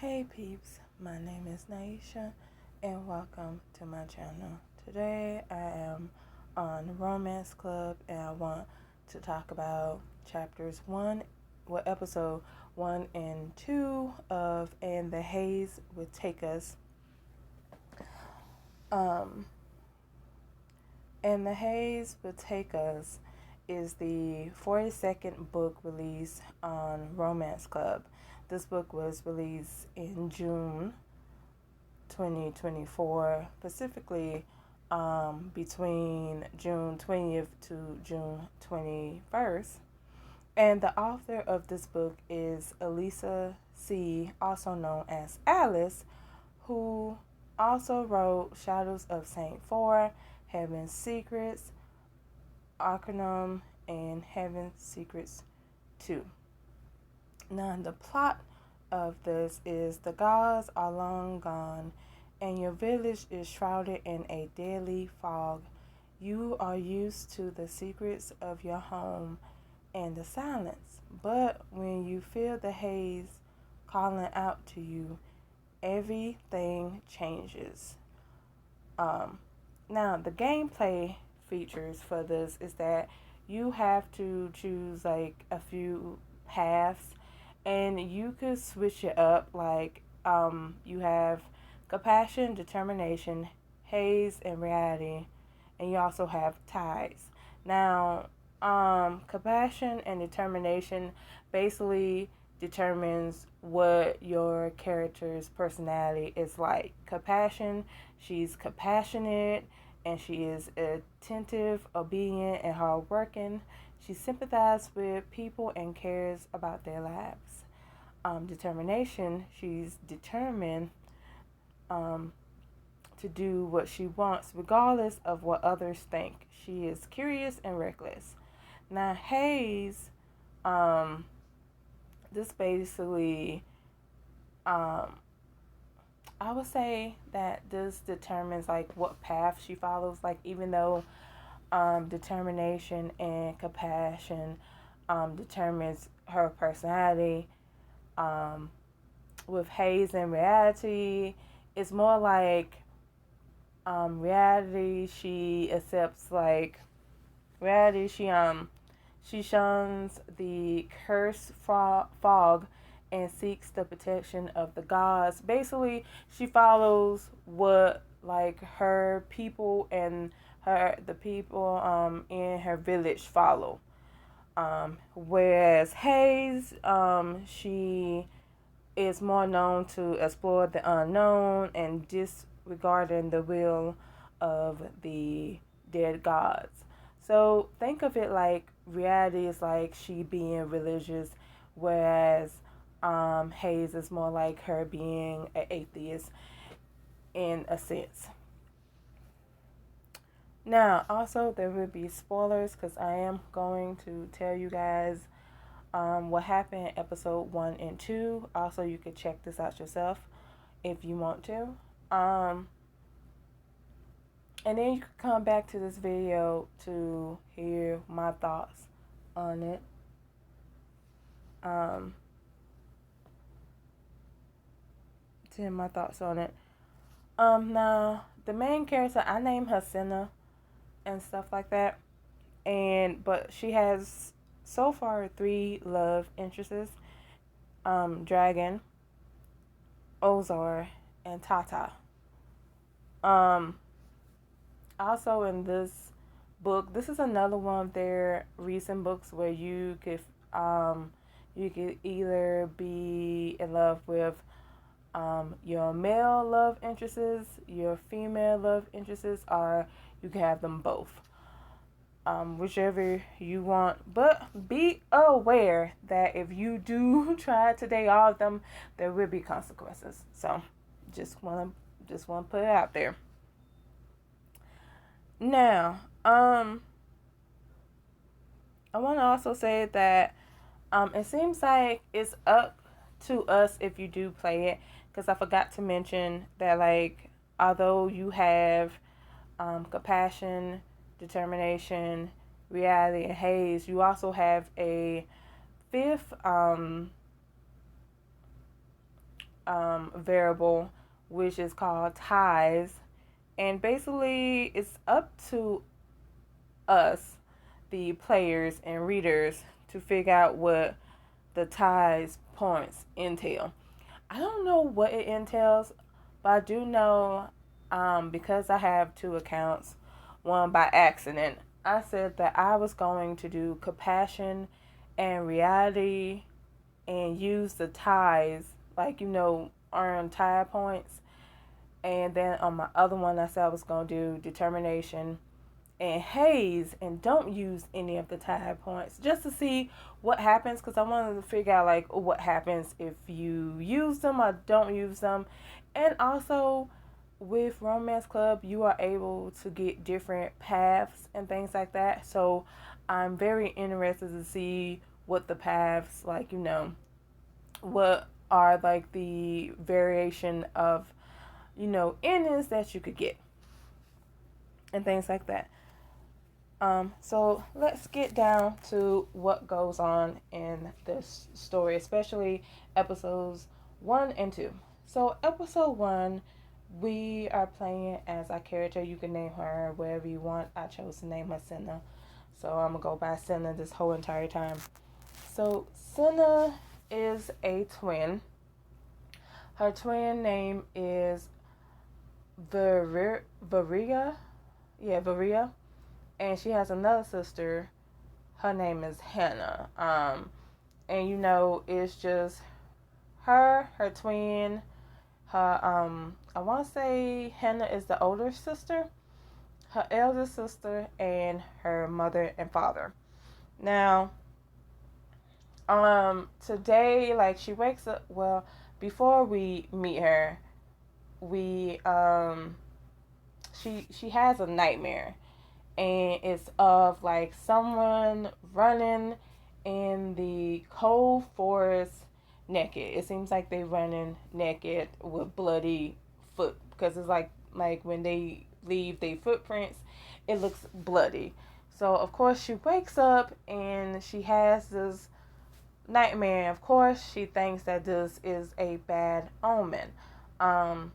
Hey peeps, my name is Naisha and welcome to my channel. Today I am on Romance Club and I want to talk about episode 1 and 2 of And the Haze Will Take Us. And the Haze Will Take Us is the 42nd book released on Romance Club. This book was released in June 2024, specifically between June 20th to June 21st. And the author of this book is Alisa C, also known as Alice, who also wrote Shadows of Saintfour, Heaven's Secrets, Arcanum, and Heaven's Secrets 2. Now, the plot of this is the gods are long gone, and your village is shrouded in a deadly fog. You are used to the secrets of your home and the silence, but when you feel the haze calling out to you, everything changes. Now, the gameplay features for this is that you have to choose like a few paths and you could switch it up like you have compassion, determination, haze, and reality, and you also have tides. Now, compassion and determination basically determines what your character's personality is like. Compassion, she's compassionate and she is attentive, obedient, and hardworking. She sympathizes with people and cares about their lives. Determination, she's determined to do what she wants, regardless of what others think. She is curious and reckless. Now, Haze, this basically, I would say that this determines like what path she follows. Like, even though determination and compassion determines her personality, with Haze and reality, it's more like reality. She accepts like reality. She shuns the cursed fog and seeks the protection of the gods. Basically, she follows what like her people and the people in her village follow. Whereas Haze, she is more known to explore the unknown and disregarding the will of the dead gods. So think of it like reality is like she being religious, whereas Haze is more like her being an atheist in a sense. Now, also, there will be spoilers because I am going to tell you guys what happened in episode 1 and 2. Also, you can check this out yourself if you want to. And then you can come back to this video to hear my thoughts on it. Now, the main character, I named her Senna and stuff like that. But she has so far 3 love interests: Dragon, Ozar, and Tata. Also in this book, this is another one of their recent books where you could either be in love with your male love interests, your female love interests, or you can have them both. Whichever you want, but be aware that if you do try to date all of them, there will be consequences. So, just want to put it out there. Now, I want to also say that it seems like it's up to us if you do play it, because I forgot to mention that like although you have compassion, determination, reality, and haze, you also have a 5th variable, which is called ties. And basically, it's up to us, the players and readers, to figure out what the ties points entail. I don't know what it entails, but I do know, because I have two accounts, one by accident. I said that I was going to do compassion and reality and use the ties, like, earn tie points. And then on my other one, I said I was going to do determination and haze and don't use any of the tie points just to see what happens, because I wanted to figure out like what happens if you use them or don't use them. And also with romance club, you are able to get different paths and things like that, so I'm very interested to see what the paths, like, what are like the variation of endings that you could get and things like that. So let's get down to what goes on in this story, especially episodes 1 and 2. So episode 1, we are playing as our character. You can name her whatever you want. I chose to name her Senna, so I'm gonna go by Senna this whole entire time. So Senna is a twin. Her twin name is Varia. Yeah, Varia. And she has another sister. Her name is Hannah. And it's just her twin, I want to say Hannah is the older sister, her elder sister, and her mother and father. Now, today, like, she wakes up. Well, before we meet her, we she has a nightmare, and it's of like someone running in the cold forest naked. It seems like they running naked with bloody foot, because it's like when they leave their footprints, it looks bloody. So of course she wakes up and she has this nightmare. Of course she thinks that this is a bad omen. Um,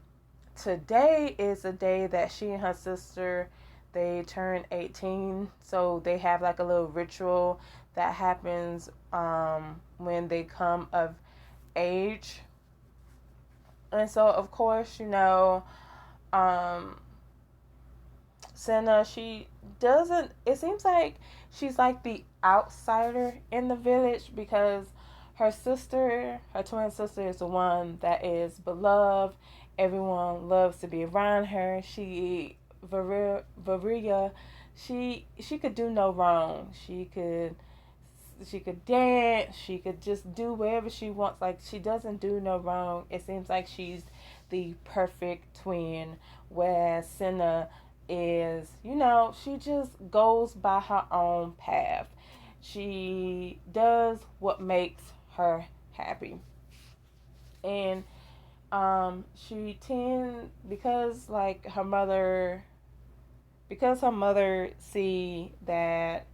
Today is a day that she and her sister, they turn 18, so they have like a little ritual that happens when they come of age. And so of course, um, Senna, she doesn't, it seems like she's like the outsider in the village, because her twin sister, is the one that is beloved. Everyone loves to be around her. Varia, she could do no wrong. She could dance. She could just do whatever she wants. Like, she doesn't do no wrong. It seems like she's the perfect twin, whereas Senna is, she just goes by her own path. She does what makes her happy. And she tend because her mother see that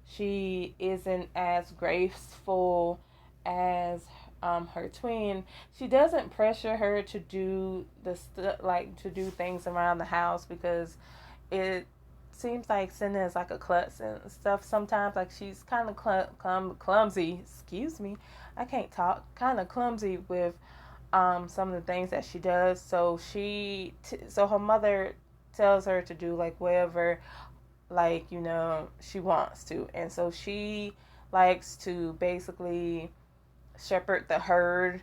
she isn't as graceful as her twin. She doesn't pressure her to do to do things around the house, because it seems like Senna is like a klutz and stuff sometimes. Like, she's kind of clumsy. Excuse me, I can't talk. Kind of clumsy with some of the things that she does. So so her mother tells her to do like whatever, like, she wants to. And so she likes to basically shepherd the herd,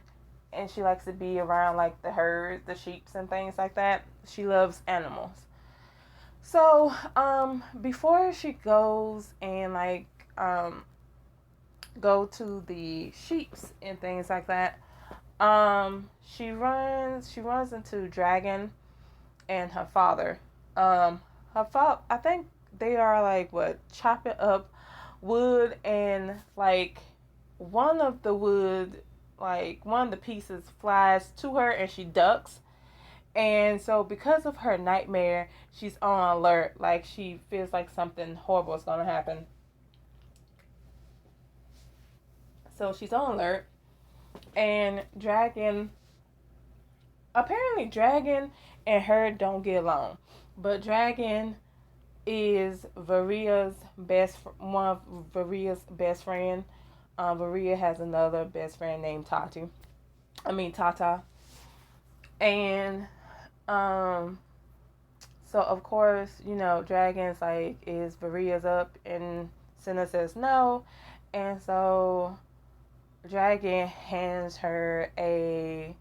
and she likes to be around like the herd, the sheeps and things like that. She loves animals. So before she goes and go to the sheeps and things like that, she runs into Dragon and her father. Her father, I think they are like chopping up wood, and like one of the wood, like one of the pieces flies to her and she ducks. And so because of her nightmare, she's on alert. Like, she feels like something horrible is gonna happen. So she's on alert, and Dragon apparently Dragon and her don't get along, but Dragon is Varia's one of Varia's best friend. Varia has another best friend named Tata, and um, so of course Dragon's like, is Varia's up, and Senna says no, and so Dragon hands her a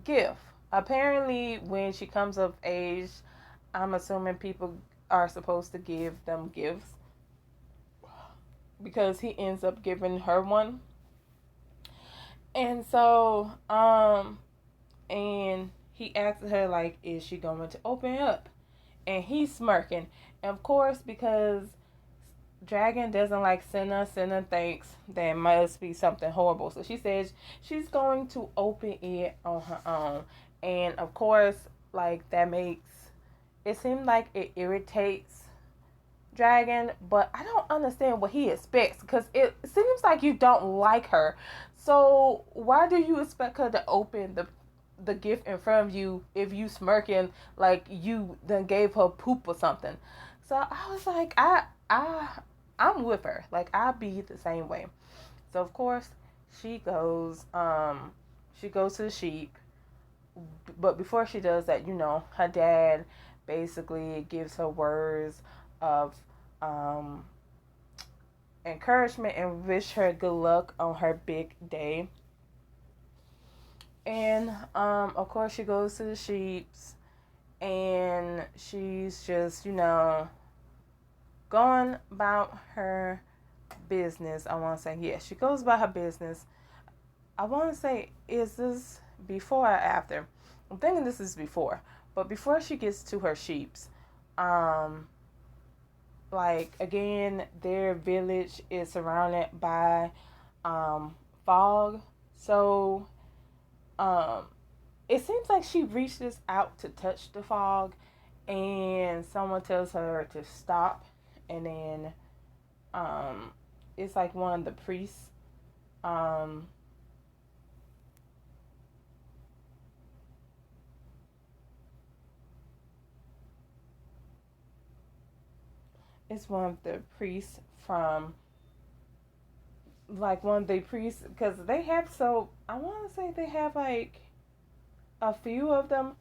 gift. Apparently, when she comes of age, I'm assuming people are supposed to give them gifts because he ends up giving her one. And so, and he asks her, like, is she going to open up? And he's smirking. And of course, because Dragon doesn't like Senna, Senna thinks there must be something horrible. So she says she's going to open it on her own. And of course, like, that makes it seem like it irritates Dragon, but I don't understand what he expects, because it seems like you don't like her. So why do you expect her to open the gift in front of you if you smirking like you then gave her poop or something? So I was like, I'm with her. Like, I'd be the same way. So of course she goes to the sheep, but before she does that, her dad basically gives her words of um, encouragement and wish her good luck on her big day. And of course, she goes to the sheeps, and she's just, going about her business. I want to say, yeah, she goes about her business. I want to say, is this before or after? I'm thinking this is before. But before she gets to her sheeps, um, like, again, their village is surrounded by fog. So um, it seems like she reaches out to touch the fog, and someone tells her to stop. And then it's like one of the priests. Um, it's one of the priests from, like, one of the priests, because they have, so I want to say they have like a few of them,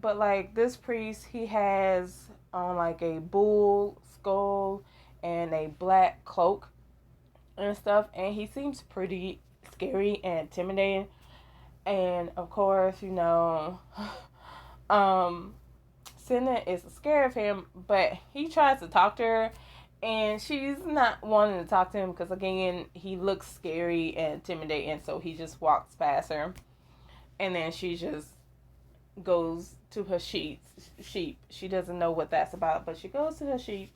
but like this priest, he has on like a bull skull and a black cloak and stuff, and he seems pretty scary and intimidating. And of course, um, Senna is scared of him, but he tries to talk to her, and she's not wanting to talk to him because, again, he looks scary and intimidating. So he just walks past her, and then she just goes to her sheep. She doesn't know what that's about, but she goes to her sheep.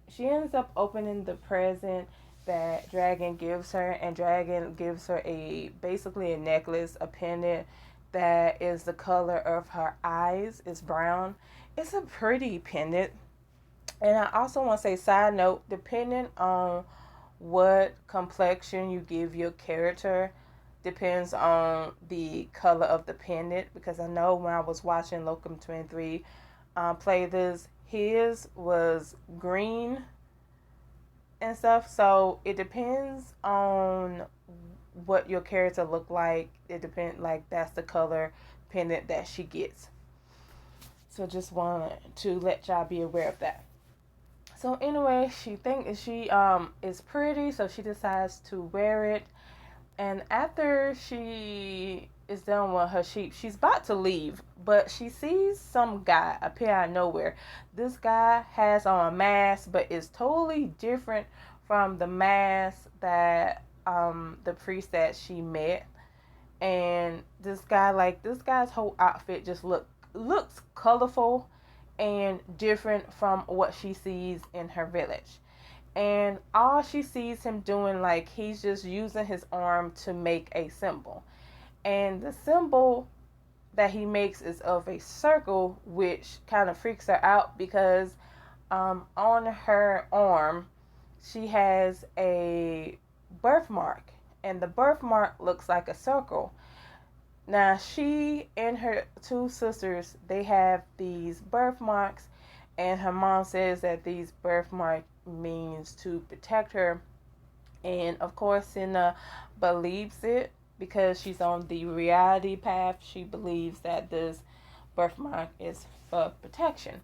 She ends up opening the present that Dragon gives her, and Dragon gives her basically a necklace, a pendant that is the color of her eyes. It's brown. It's a pretty pendant. And I also want to say, side note, depending on what complexion you give your character, depends on the color of the pendant. Because I know when I was watching Locum 23 play this, his was green and stuff. So it depends on what your character look like. It depends, like, that's the color pendant that she gets. So just wanted to let y'all be aware of that. So anyway, she thinks she is pretty, so she decides to wear it. And after she is done with her sheep, she's about to leave, but she sees some guy appear out of nowhere. This guy has on a mask, but is totally different from the mask that the priest that she met. And this guy's whole outfit just looks colorful and different from what she sees in her village. And all she sees him doing, like, he's just using his arm to make a symbol. And the symbol that he makes is of a circle, which kind of freaks her out because on her arm she has a birthmark, and the birthmark looks like a circle. Now, she and her two sisters, they have these birthmarks, and her mom says that these birthmarks means to protect her. And of course, Senna believes it because she's on the reality path. She believes that this birthmark is for protection.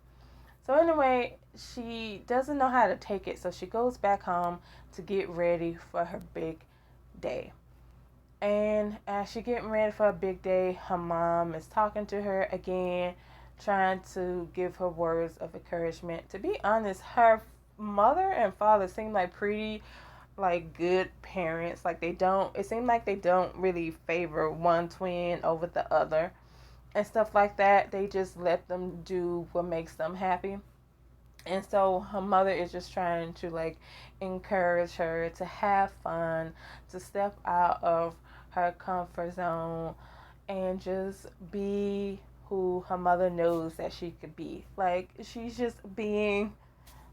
So anyway, she doesn't know how to take it, so she goes back home to get ready for her big day. And as she getting ready for a big day, her mom is talking to her again, trying to give her words of encouragement. To be honest, her mother and father seem like pretty like good parents. Like they don't it seemed like they don't really favor one twin over the other and stuff like that. They just let them do what makes them happy. And so her mother is just trying to like encourage her to have fun, to step out of her comfort zone and just be who her mother knows that she could be. Like she's just being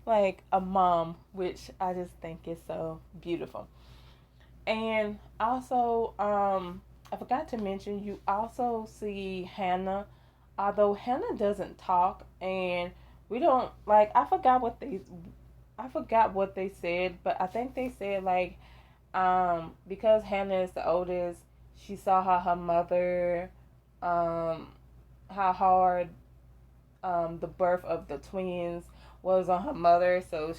like a mom, which I just think is so beautiful. And also, I forgot to mention, you also see Hannah. Although Hannah doesn't talk, and we don't like. I forgot what they said, but I think they said like, because Hannah is the oldest, she saw how her mother, um, how hard the birth of the twins was on her mother. So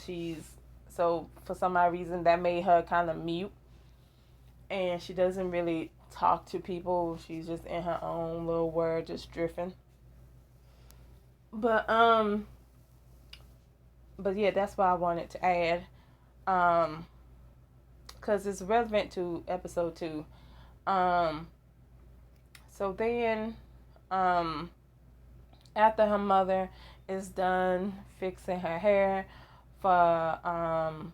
for some odd reason that made her kind of mute, and she doesn't really talk to people. She's just in her own little world, just drifting. But but yeah, that's what I wanted to add. Um, because it's relevant to episode 2. Um, so then, um, after her mother is done fixing her hair for um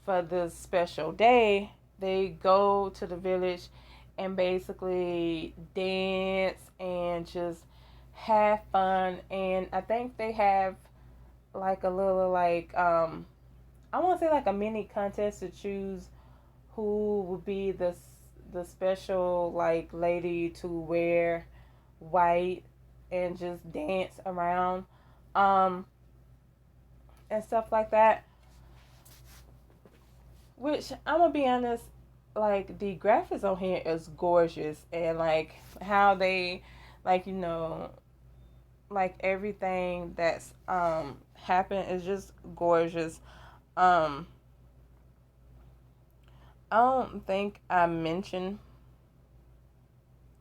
for this special day, they go to the village and basically dance and just have fun. And I think they have like a little like I want to say like a mini contest to choose who would be the special like lady to wear white and just dance around um and stuff like that. Which I'm gonna be honest, like the graphics on here is gorgeous, and like how they, like like everything that's happened is just gorgeous. Um, I don't think I mentioned.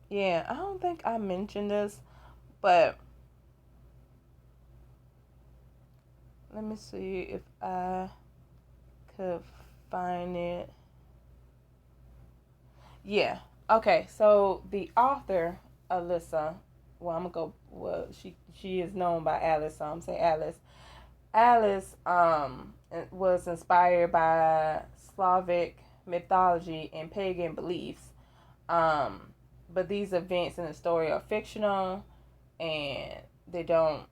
Yeah, I don't think I mentioned this, but let me see if I could find it. Yeah. Okay. So the author, Alisa, well, I'm gonna go. Well, she is known by Alice, so I'm say Alice. Alice was inspired by Slavic mythology and pagan beliefs. Um, but these events in the story are fictional, and they don't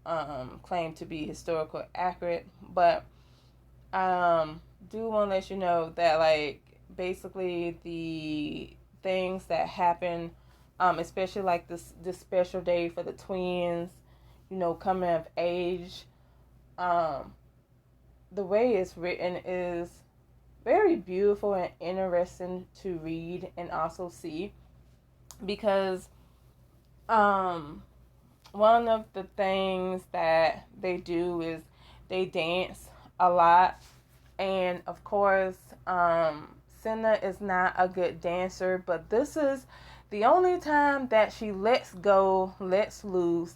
claim to be historical accurate. But do want to let you know that like basically the things that happen, especially like this special day for the twins, coming of age, um, the way it's written is very beautiful and interesting to read and also see because um one of the things that they do is they dance a lot. And of course, Senna is not a good dancer, but this is the only time that she lets go, lets loose,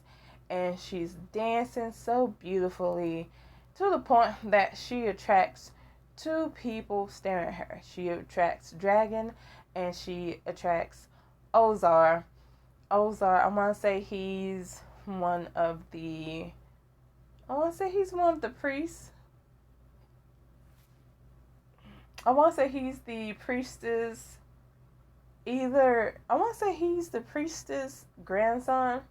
and she's dancing so beautifully to the point that she attracts two people staring at her. She attracts Dragon and she attracts Ozar. Ozar, one of the I want to say he's one of the priests. I want to say he's the priestess. I want to say he's the priestess grandson.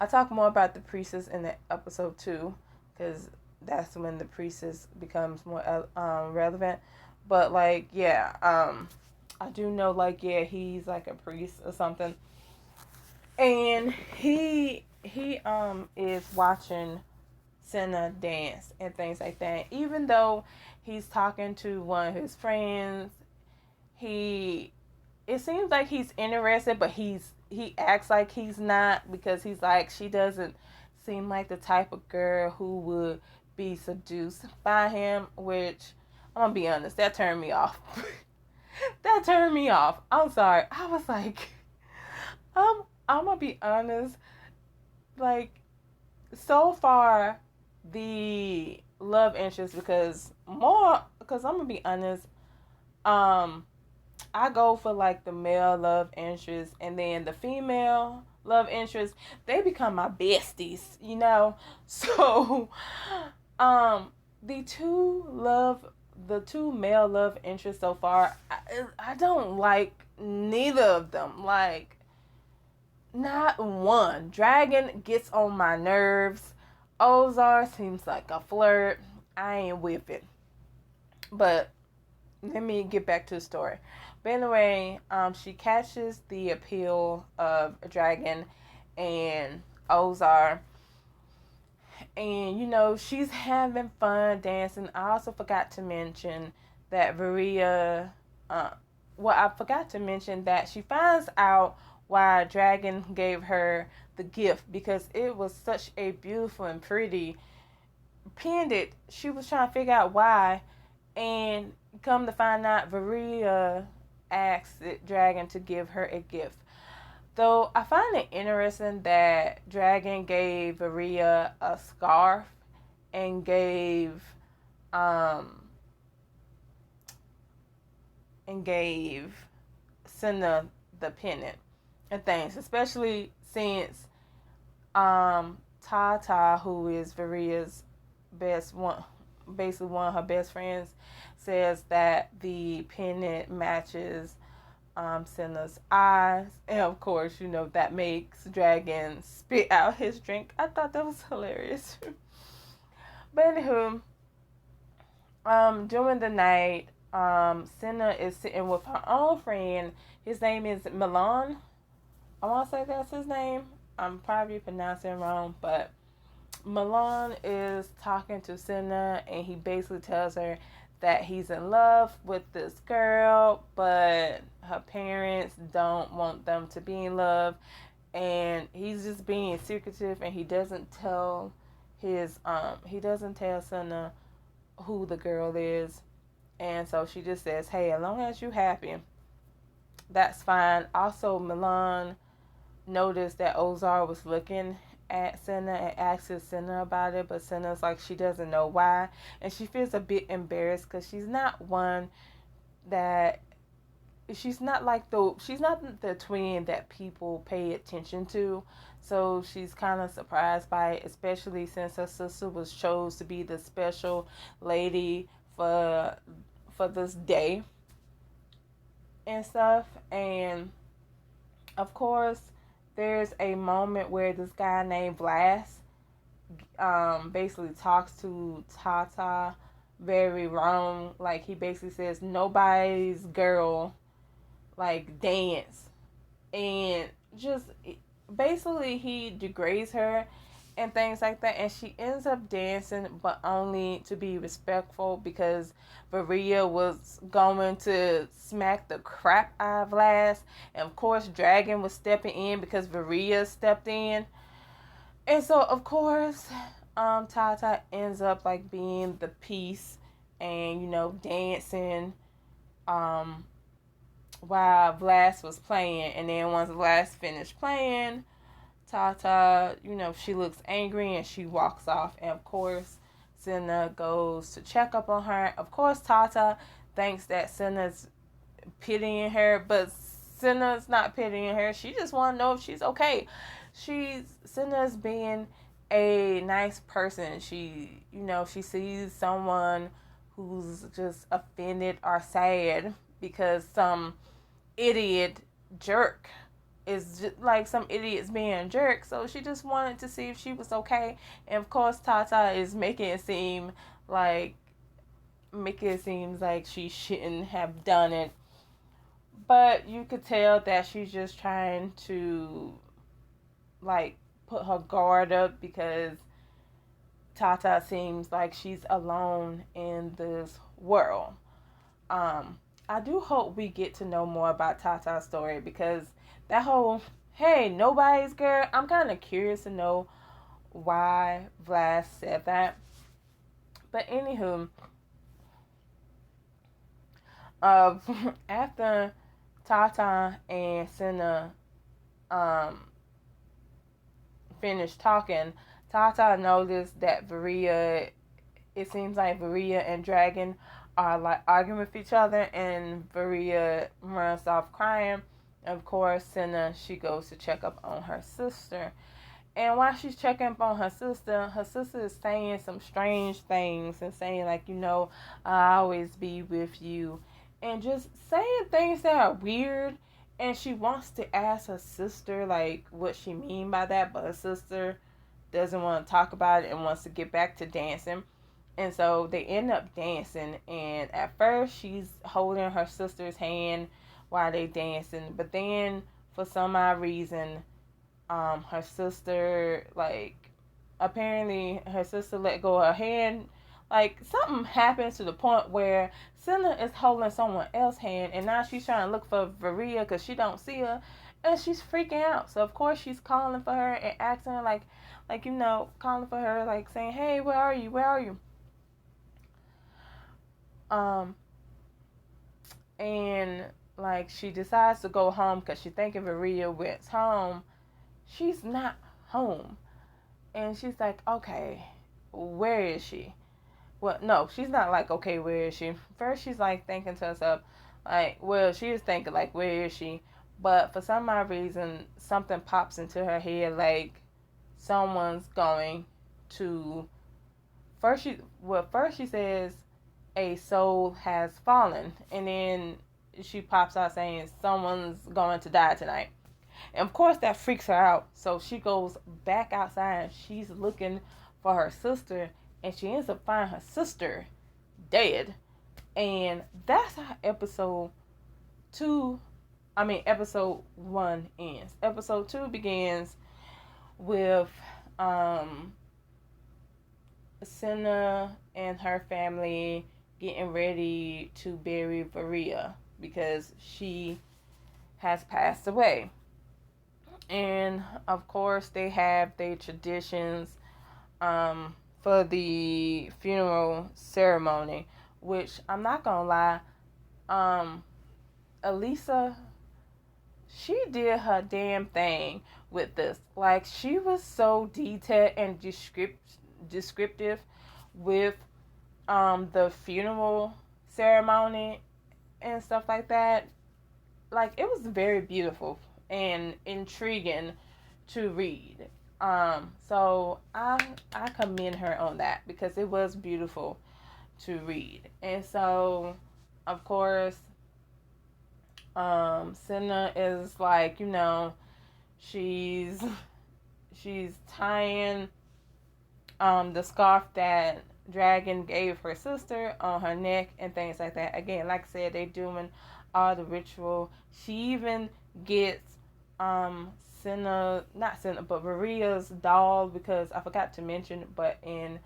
I talk more about the priestess in the episode 2 because that's when the priestess becomes more relevant. But like, yeah, I do know, like, yeah, he's like a priest or something, and he is watching Senna dance and things like that. Even though he's talking to one of his friends, he it seems like he's interested, but he acts like he's not, because he's like, she doesn't seem like the type of girl who would be seduced by him, which I'm gonna be honest, that turned me off. That turned me off. I'm sorry. I was like, I'm gonna be honest, like, so far the love interest, because I'm gonna be honest, um I go for like the male love interest, and then the female love interest, they become my besties, you know. So um the two love the two male love interests so far, I don't like neither of them. Like, not one. Dragon gets on my nerves. Ozar seems like a flirt. I ain't with it. But let me get back to the story. But anyway, she catches the appeal of a dragon and Ozar. And, she's having fun dancing. I also forgot to mention that I forgot to mention that she finds out why Dragon gave her the gift, because it was such a beautiful and pretty pendant. She was trying to figure out why, and come to find out, Varia asked Dragon to give her a gift. Though I find it interesting that Dragon gave Varia a scarf and gave um Senna the pendant and things, especially since Tata, who is Varia's best one, basically one of her best friends, says that the pendant matches Senna's eyes, and of course, that makes Dragon spit out his drink. I thought that was hilarious. But anywho, during the night, Senna is sitting with her own friend. His name is Milan. I want to say that's his name. I'm probably pronouncing it wrong, but Milan is talking to Senna, and he basically tells her that he's in love with this girl, but her parents don't want them to be in love, and he's just being secretive, and he doesn't tell Senna who the girl is. And so she just says, hey, as long as you're happy, that's fine. Also, Milan noticed that Ozar was looking at Senna and asks Senna about it, but Senna's like, she doesn't know why, and she feels a bit embarrassed because she's not the twin that people pay attention to. So she's kind of surprised by it, especially since her sister was chose to be the special lady for this day and stuff. And of course, there's a moment where this guy named Blas basically talks to Tata very wrong. Like, he basically says nobody's girl like dance, and just basically he degrades her and things like that, and she ends up dancing, but only to be respectful, because Varia was going to smack the crap out of Vlad, and of course Dragon was stepping in because Varia stepped in. And so of course Tata ends up like being the piece, and dancing while Vlad was playing. And then once Vlad finished playing, Tata, she looks angry and she walks off. And of course, Senna goes to check up on her. Of course, Tata thinks that Senna's pitying her, but Senna's not pitying her. She just want to know if she's okay. Senna's being a nice person. She sees someone who's just offended or sad because some idiot jerk is just like some idiots being a jerk. So she just wanted to see if she was okay. And of course, Tata is making it seem like she shouldn't have done it. But you could tell that she's just trying to, like, put her guard up because Tata seems like she's alone in this world. Um, I do hope we get to know more about Tata's story because that whole, hey, nobody's girl, I'm kind of curious to know why Vlad said that. But anywho, uh, after Tata and Senna um, finished talking, Tata noticed that Varia, it seems like Varia and Dragon are like arguing with each other, and Varia runs off crying. Of course, Senna, she goes to check up on her sister. And while she's checking up on her sister is saying some strange things and saying, like, I'll always be with you. And just saying things that are weird. And she wants to ask her sister, like, what she mean by that. But her sister doesn't want to talk about it and wants to get back to dancing. And so they end up dancing. And at first, she's holding her sister's hand while they dancing. But then, for some odd reason, her sister, like, apparently her sister let go of her hand. Like, something happens to the point where Senna is holding someone else's hand, and now she's trying to look for Varia because she don't see her, and she's freaking out. So of course she's calling for her and asking her, calling for her, like saying, "Hey, where are you? Where are you?" Um, and like she decides to go home because she thinking Varia went home. She's not home. And she's like, okay, where is she? Well, no, she's not like, okay, where is she? First, she's like thinking to herself, like, well, she is thinking, like, where is she? But for some odd reason, something pops into her head, like, someone's going to. First she says, a soul has fallen. And then she pops out saying, someone's going to die tonight. And of course that freaks her out. So she goes back outside and she's looking for her sister. And she ends up finding her sister dead. And that's how episode 1 ends. Episode 2 begins with Senna and her family getting ready to bury Varia because she has passed away. And of course they have their traditions for the funeral ceremony, which I'm not gonna lie, Alisa, she did her damn thing with this. Like, she was so detailed and descriptive with the funeral ceremony and stuff like that. Like, it was very beautiful and intriguing to read. So I commend her on that because it was beautiful to read. And so, of course, Senna is like, she's tying the scarf that Dragon gave her sister on her neck and things like that. Again, like I said, they doing all the ritual. She even gets but Maria's doll, because I forgot to mention, but in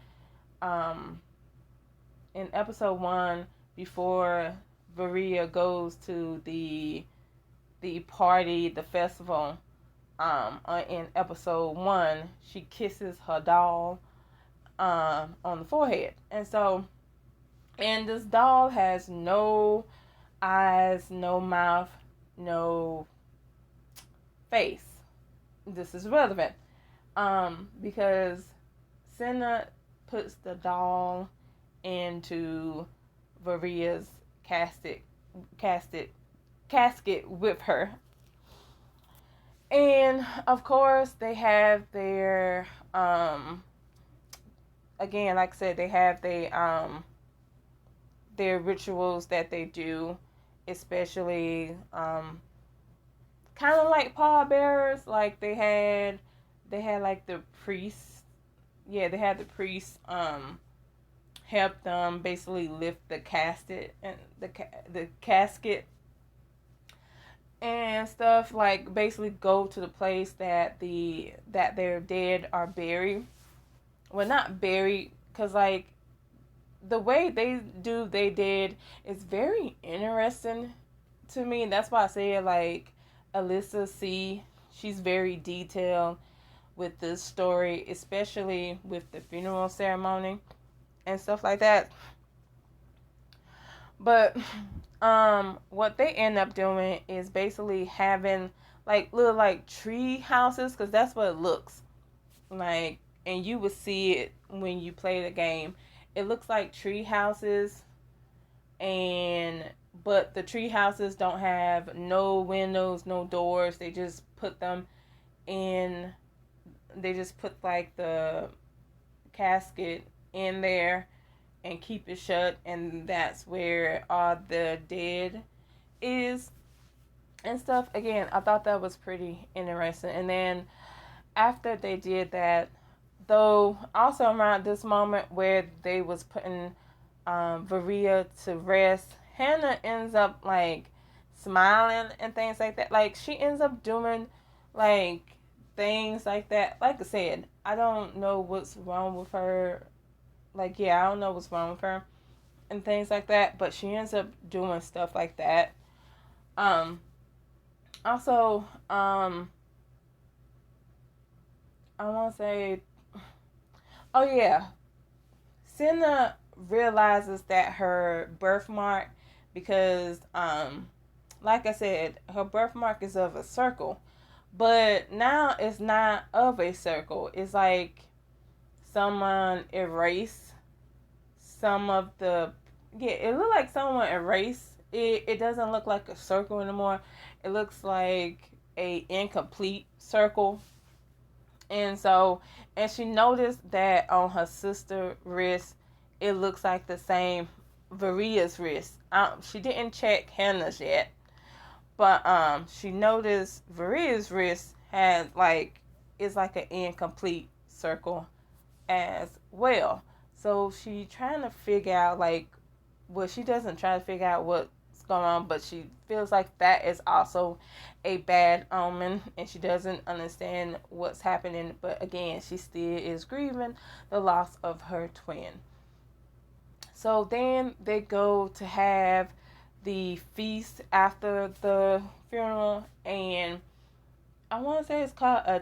episode 1, before Varia goes to the party, the festival, in episode 1, she kisses her doll on the forehead. And this doll has no eyes, no mouth, no face. This is relevant because Senna puts the doll into Varia's casket with her. And of course they have their again, like I said, they have their rituals that they do, especially kind of like pallbearers. Like they had like the priests. Yeah, they had the priests help them basically lift the casket and the casket. and stuff, like basically go to the place that their dead are buried. Well, not buried, cause like the way they do they dead is very interesting to me. That's why I say like Alisa C. She's very detailed with this story, especially with the funeral ceremony and stuff like that. But what they end up doing is basically having like little like tree houses, because that's what it looks like, and you would see it when you play the game. It looks like tree houses, and but the tree houses don't have no windows, no doors. They just put them in. They just put like the casket in there and keep it shut, and that's where all the dead is and stuff. Again, I thought that was pretty interesting. And then after they did that, though, also around this moment where they was putting Varia to rest, Hannah ends up like smiling and things like that. Like she ends up doing like things like that. Like I said, I don't know what's wrong with her. Like, yeah, I don't know what's wrong with her and things like that, but she ends up doing stuff like that. Um, Also, I want to say, oh yeah, Senna realizes that her birthmark, because, like I said, her birthmark is of a circle, but now it's not of a circle. It's like someone erased some of the, yeah, it looked like someone erased it. It doesn't look like a circle anymore. It looks like a incomplete circle. And so, and she noticed that on her sister wrist, it looks like the same Varia's wrist. She didn't check Hannah's yet, but she noticed Varia's wrist had like, it's like an incomplete circle as well. So she trying to figure out like, well, she doesn't try to figure out what's going on, but she feels like that is also a bad omen, and she doesn't understand what's happening. But again, she still is grieving the loss of her twin. So then they go to have the feast after the funeral, and I want to say it's called a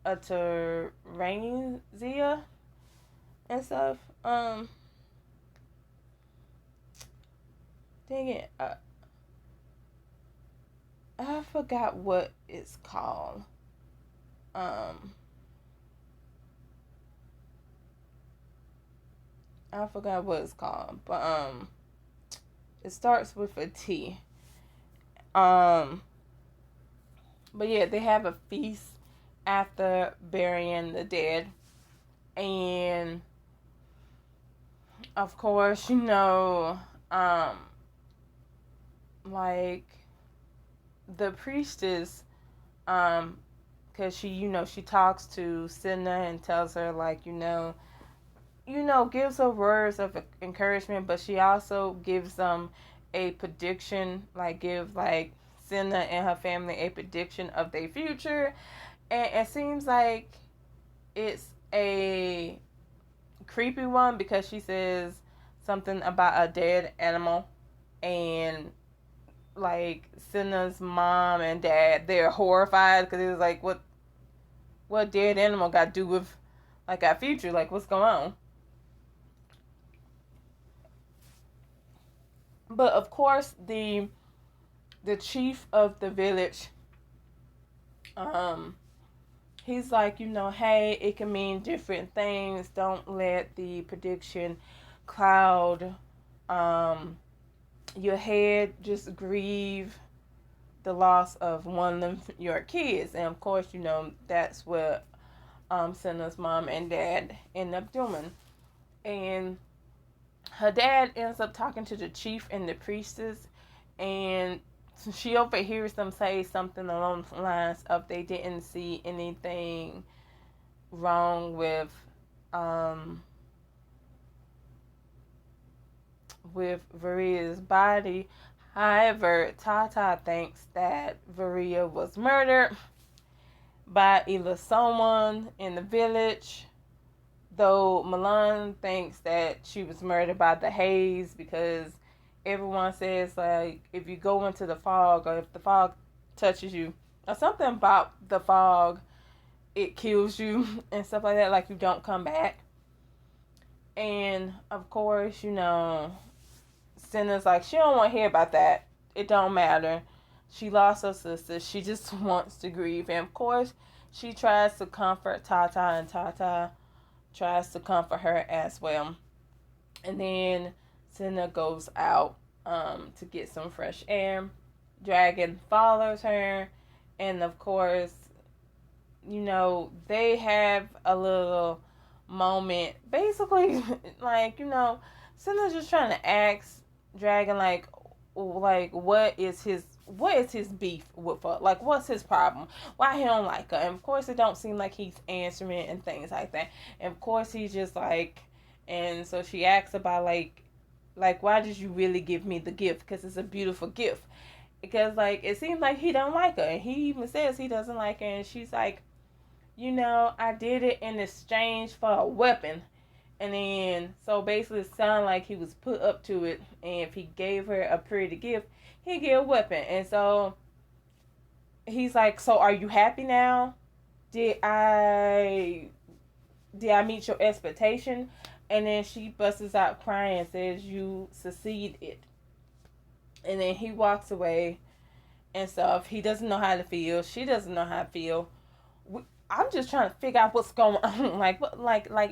Terranzia and stuff. Dang it, I forgot what it's called. Um, I forgot what it's called, but it starts with a T. Um, but yeah, they have a feast after burying the dead, and of course, like the priestess, because she talks to Cinna and tells her like, gives her words of encouragement, but she also gives them a prediction, like give like Cinna and her family a prediction of their future, and it seems like it's a creepy one, because she says something about a dead animal, and like Cinna's mom and dad, they're horrified because it was like, what dead animal got to do with like our future? Like, what's going on? But of course, the chief of the village, um, he's like, hey, it can mean different things. Don't let the prediction cloud your head. Just grieve the loss of one of your kids. And of course, that's what Senna's mom and dad end up doing. And her dad ends up talking to the chief and the priestess, and she overhears them say something along the lines of they didn't see anything wrong um with Varia's body. However, Tata thinks that Varia was murdered by either someone in the village, though Milan thinks that she was murdered by the haze because everyone says, like, if you go into the fog or if the fog touches you or something about the fog, it kills you and stuff like that, like you don't come back. And of course, Senna's like, she don't want to hear about that. It don't matter. She lost her sister. She just wants to grieve. And of course, she tries to comfort Tata, and Tata tries to comfort her as well. And then Senna goes out to get some fresh air. Dragon follows her. And of course, they have a little moment. Basically, like, Senna's just trying to ask Dragon, like what is his beef with her? Like, what's his problem? Why he don't like her? And of course, it don't seem like he's answering and things like that. And of course, he's just like, and so she asks about like why did you really give me the gift? Because it's a beautiful gift. Because like it seems like he don't like her, and he even says he doesn't like her, and she's like, I did it in exchange for a weapon. And then, so basically, it sounded like he was put up to it. And if he gave her a pretty gift, he'd get a weapon. And so he's like, so are you happy now? Did I meet your expectation? And then she busts out crying and says, you succeeded. And then he walks away and stuff. He doesn't know how to feel. She doesn't know how to feel. I'm just trying to figure out what's going on. Like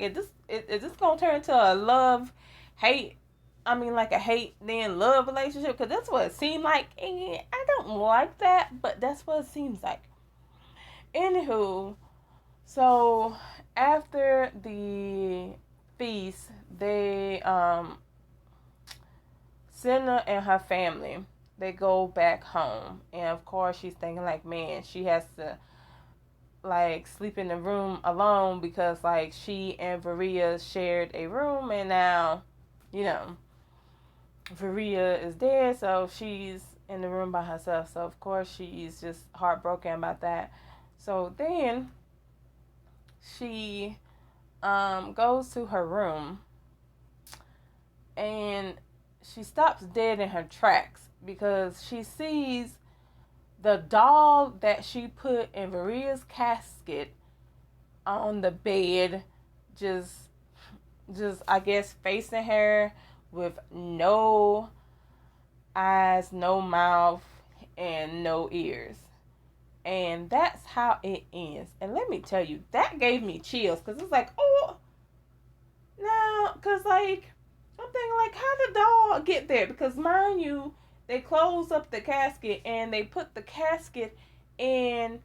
is this gonna turn into a love, hate? I mean, like a hate then love relationship, because that's what it seemed like. And I don't like that, but that's what it seems like. Anywho, so after the feast, they Senna and her family, they go back home, and of course she's thinking like, man, she has to like sleep in the room alone because like she and Varia shared a room, and now Varia is dead, so she's in the room by herself. So of course she's just heartbroken about that. So then she goes to her room, and she stops dead in her tracks because she sees the doll that she put in Varia's casket on the bed, just I guess facing her with no eyes, no mouth, and no ears. And that's how it ends. And let me tell you, that gave me chills, because it's like, oh, now, because like, I'm thinking like, how did the doll get there? Because mind you, they closed up the casket and they put the casket in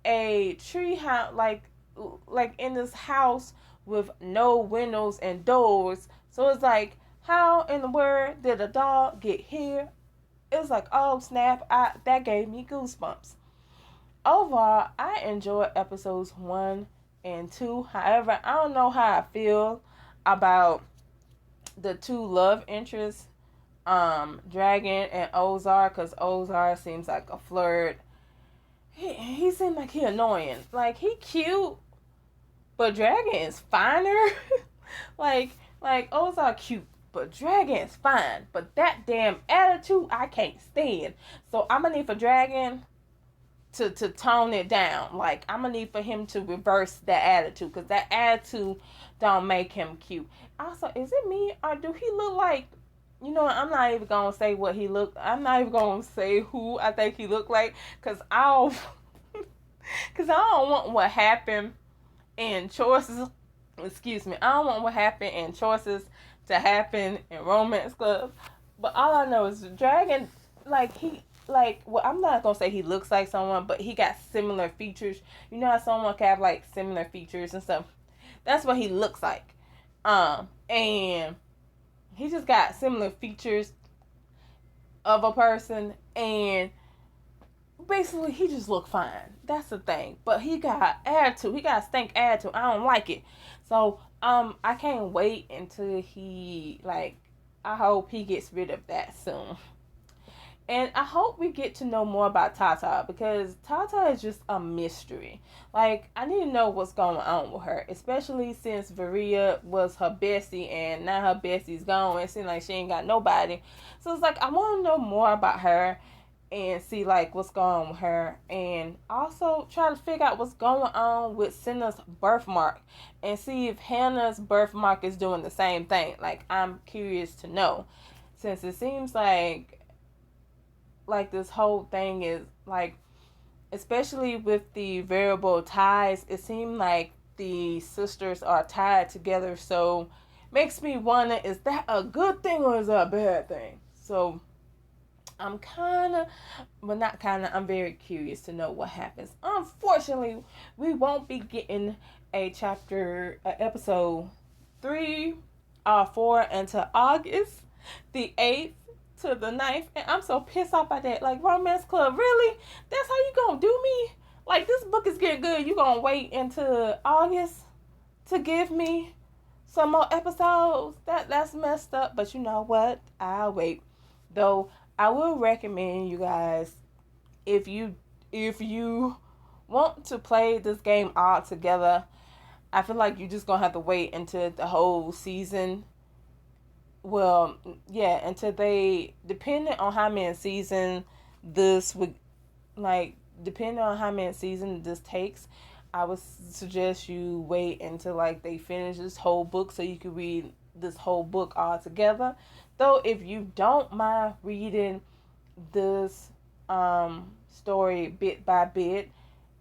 a tree house, like in this house with no windows and doors. So it's like, how in the world did a doll get here? It was like, oh snap! That gave me goosebumps. Overall, I enjoyed episodes 1 and 2. However, I don't know how I feel about the two love interests, Dragon and Ozar, because Ozar seems like a flirt. He seems like he annoying. Like, he cute, but Dragon is finer. like Ozar cute, but Dragon is fine. But that damn attitude, I can't stand. So I'm gonna need for Dragon to tone it down. Like, I'm gonna need for him to reverse that attitude, because that attitude don't make him cute. Also, is it me, or do he look like, I'm not even gonna say what he looked. I'm not even gonna say who I think he looked like, because I don't want what happened in choices. Excuse me. I don't want what happened in choices to happen in romance clubs. But all I know is Dragon, well, I'm not gonna say he looks like someone, but he got similar features. You know how someone can have like similar features and stuff. That's what he looks like. And he just got similar features of a person, and basically he just looked fine. That's the thing. But he got attitude. He got stink attitude. I don't like it. So I can't wait until I hope he gets rid of that soon. And I hope we get to know more about Tata, because Tata is just a mystery. Like, I need to know what's going on with her, especially since Varia was her bestie and now her bestie's gone. It seems like she ain't got nobody. So it's like, I want to know more about her and see like what's going on with her, and also try to figure out what's going on with Senna's birthmark and see if Hannah's birthmark is doing the same thing. Like, I'm curious to know, since it seems like this whole thing is like, especially with the variable ties, it seemed like the sisters are tied together. So makes me wonder, is that a good thing or is that a bad thing? So I'm kind of, but not kind of, I'm very curious to know what happens. Unfortunately, we won't be getting a episode 3 or 4 until August the 8th to the 9th. And I'm so pissed off by that. Like, Romance Club, really? That's how you gonna do me? Like, this book is getting good. You gonna wait until August to give me some more episodes? That's messed up. But you know what? I'll wait. Though I will recommend you guys, if you want to play this game all together, I feel like you're just gonna have to wait until the whole season. Well, yeah, until they, depending on how many season this would, like, depending on how many season this takes, I would suggest you wait until like they finish this whole book so you can read this whole book all together. Though if you don't mind reading this story bit by bit,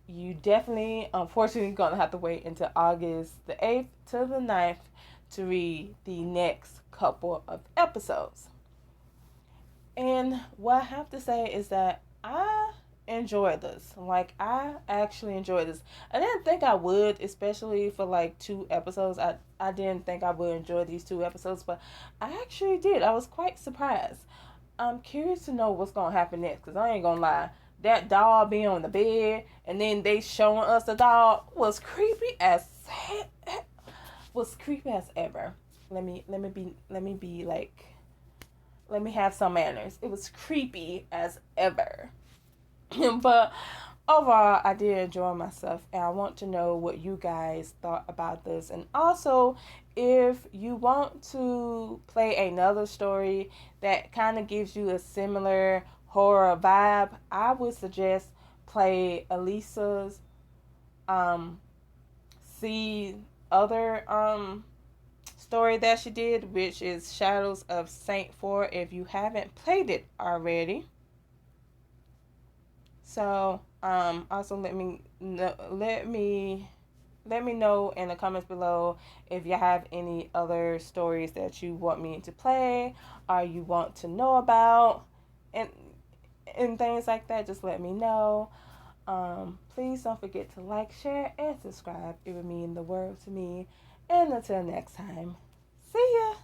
you definitely, unfortunately, gonna have to wait until August the 8th to the 9th to read the next couple of episodes. And what I have to say is that I enjoyed this. Like, I actually enjoyed this. I didn't think I would, especially for like 2 episodes. I didn't think I would enjoy these 2 episodes, but I actually did. I was quite surprised. I'm curious to know what's gonna happen next, because I ain't gonna lie. That doll being on the bed and then they showing us the doll was creepy as ever. Let me have some manners. It was creepy as ever. But overall, I did enjoy myself, and I want to know what you guys thought about this. And also, if you want to play another story that kind of gives you a similar horror vibe, I would suggest play Alisa's C other story that she did, which is Shadows of Saintfour, if you haven't played it already. So, also let me know in the comments below if you have any other stories that you want me to play or you want to know about, and things like that. Just let me know. Please don't forget to like, share, and subscribe. It would mean the world to me. And until next time, see ya.